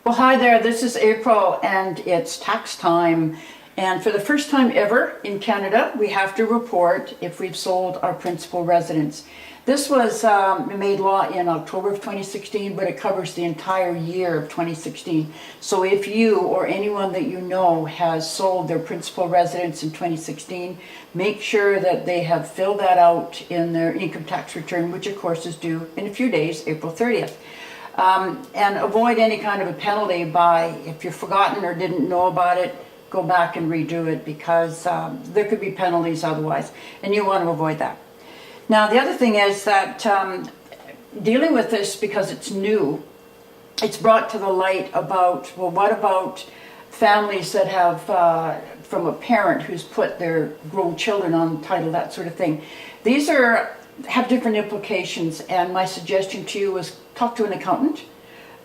Well, hi there, this is April and it's tax time. And for the first time ever in Canada, we have to report if we've sold our principal residence. This was made law in October of 2016, but it covers the entire year of 2016. So if you or anyone that you know has sold their principal residence in 2016, make sure that they have filled that out in their income tax return, which of course is due in a few days, April 30th. And avoid any kind of a penalty by, if you've forgotten or didn't know about it, go back and redo it, because there could be penalties otherwise, and you want to avoid that. Now, the other thing is that dealing with this, because it's new, it's brought to the light about, well, what about families that have, from a parent who's put their grown children on title, that sort of thing. These have different implications, and my suggestion to you was talk to an accountant,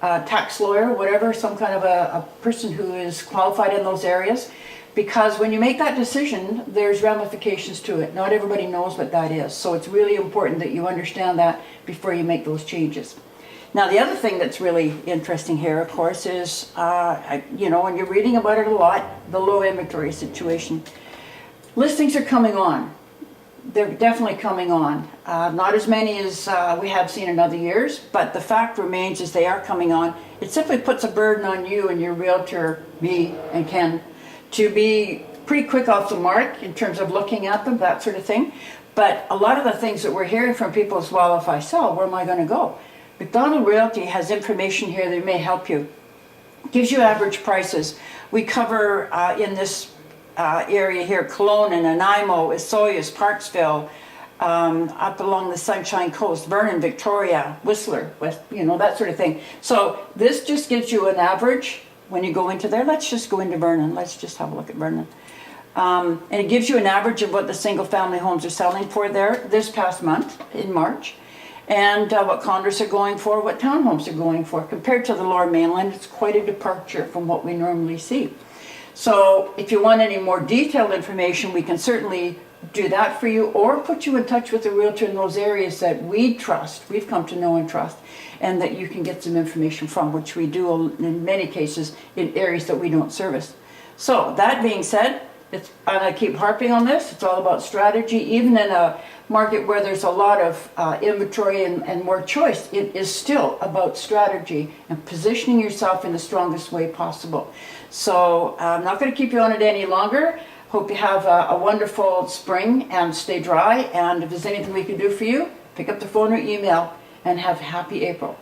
tax lawyer, whatever, some kind of a person who is qualified in those areas, because when you make that decision, there's ramifications to it. Not everybody knows what that is, so it's really important that you understand that before you make those changes. Now, the other thing that's really interesting here, of course, is, you know, and you're reading about it a lot, the low inventory situation. Listings are coming on. They're definitely coming on. Not as many as we have seen in other years, but the fact remains is they are coming on. It simply puts a burden on you and your realtor, me and Ken, to be pretty quick off the mark in terms of looking at them, that sort of thing. But a lot of the things that we're hearing from people is, well, if I sell, where am I going to go? McDonald Realty has information here that may help you. Gives you average prices. We cover in this area here, Kelowna, Nanaimo, Osoyoos, Parksville, up along the Sunshine Coast, Vernon, Victoria, Whistler, West, you know, that sort of thing. So this just gives you an average when you go into there. Let's just go into Vernon. Let's just have a look at Vernon. And it gives you an average of what the single family homes are selling for there this past month in March, and what condos are going for, what townhomes are going for. Compared to the Lower Mainland, it's quite a departure from what we normally see. So if you want any more detailed information, we can certainly do that for you, or put you in touch with a realtor in those areas that we trust, we've come to know and trust, and that you can get some information from, which we do in many cases in areas that we don't service. So that being said, and I keep harping on this, it's all about strategy. Even in a market where there's a lot of inventory and more choice, it is still about strategy and positioning yourself in the strongest way possible. So I'm not going to keep you on it any longer. Hope you have a wonderful spring and stay dry. And if there's anything we can do for you, pick up the phone or email, and have a happy April.